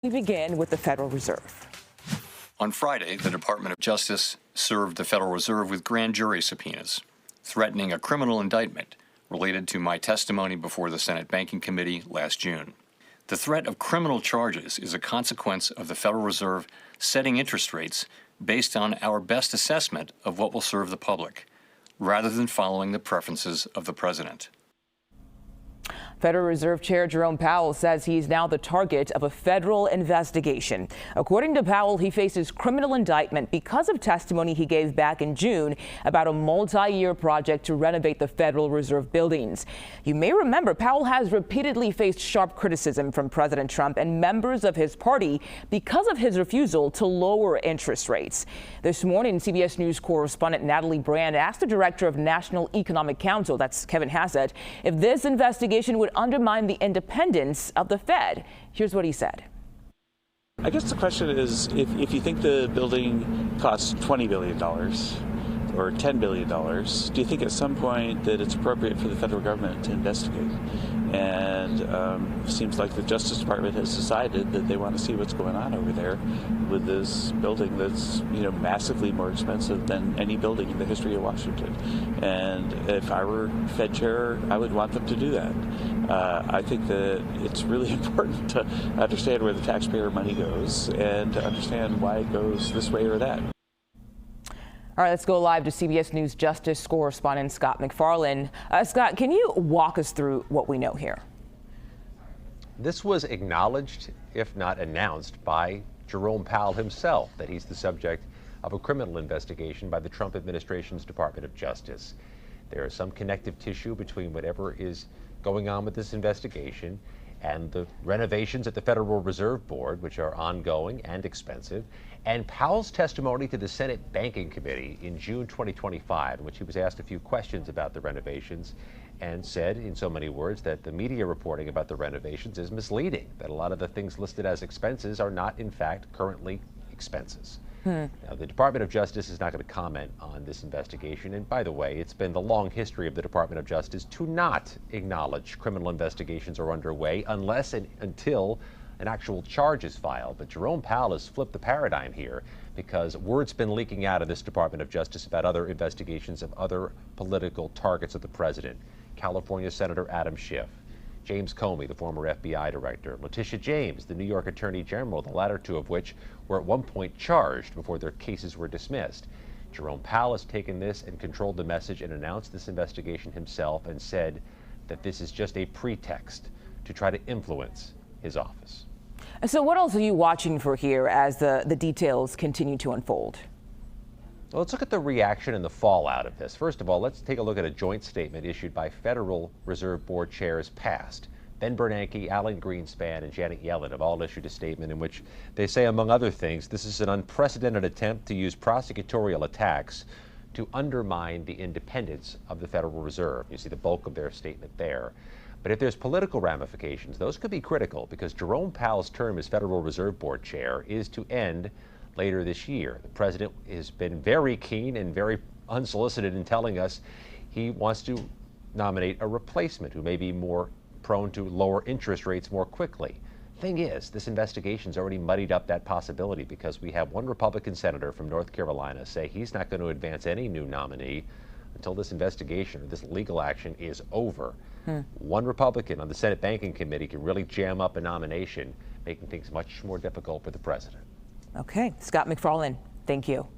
We begin with the Federal Reserve. On Friday, the Department of Justice served the Federal Reserve with grand jury subpoenas, threatening a criminal indictment related to my testimony before the Senate Banking Committee last June. The threat of criminal charges is a consequence of the Federal Reserve setting interest rates based on our best assessment of what will serve the public, rather than following the preferences of the president. Federal Reserve Chair Jerome Powell says he's now the target of a federal investigation. According to Powell, he faces criminal indictment because of testimony he gave back in June about a multi-year project to renovate the Federal Reserve buildings. You may remember Powell has repeatedly faced sharp criticism from President Trump and members of his party because of his refusal to lower interest rates. This morning, CBS News correspondent Natalie Brand asked the director of National Economic Council, that's Kevin Hassett, if this investigation would undermine the independence of the Fed. Here's what he said. I guess the question is, if you think the building costs $20 billion or $10 billion, do you think at some point that it's appropriate for the federal government to investigate? And it seems like the Justice Department has decided that they want to see what's going on over there with this building that's, massively more expensive than any building in the history of Washington. And if I were Fed chair, I would want them to do that. I think that it's really important to understand where the taxpayer money goes and to understand why it goes this way or that. All right, let's go live to CBS News Justice correspondent Scott MacFarlane. Scott, can you walk us through what we know here? This was acknowledged, if not announced, by Jerome Powell himself, that he's the subject of a criminal investigation by the Trump administration's Department of Justice. There is some connective tissue between whatever is going on with this investigation and the renovations at the Federal Reserve Board, which are ongoing and expensive, and Powell's testimony to the Senate Banking Committee in June 2025, in which he was asked a few questions about the renovations and said, in so many words, that the media reporting about the renovations is misleading, that a lot of the things listed as expenses are not, in fact, currently expenses. Now, the Department of Justice is not going to comment on this investigation. And by the way, it's been the long history of the Department of Justice to not acknowledge criminal investigations are underway unless and until an actual charge is filed. But Jerome Powell has flipped the paradigm here because word's been leaking out of this Department of Justice about other investigations of other political targets of the president. California Senator Adam Schiff, James Comey, the former FBI director, Letitia James, the New York Attorney General, the latter two of which were at one point charged before their cases were dismissed. Jerome Powell has taken this and controlled the message and announced this investigation himself and said that this is just a pretext to try to influence his office. So what else are you watching for here as the details continue to unfold? Well, let's look at the reaction and the fallout of this. First of all, let's take a look at a joint statement issued by Federal Reserve Board chairs past. Ben Bernanke, Alan Greenspan, and Janet Yellen have all issued a statement in which they say, among other things, this is an unprecedented attempt to use prosecutorial attacks to undermine the independence of the Federal Reserve. You see the bulk of their statement there. But if there's political ramifications, those could be critical because Jerome Powell's term as Federal Reserve Board chair is to end later this year. The president has been very keen and very unsolicited in telling us he wants to nominate a replacement who may be more prone to lower interest rates more quickly. Thing is, this investigation's already muddied up that possibility because we have one Republican senator from North Carolina say he's not going to advance any new nominee until this investigation or this legal action is over. One Republican on the Senate Banking Committee can really jam up a nomination, making things much more difficult for the president. Okay, Scott MacFarlane, thank you.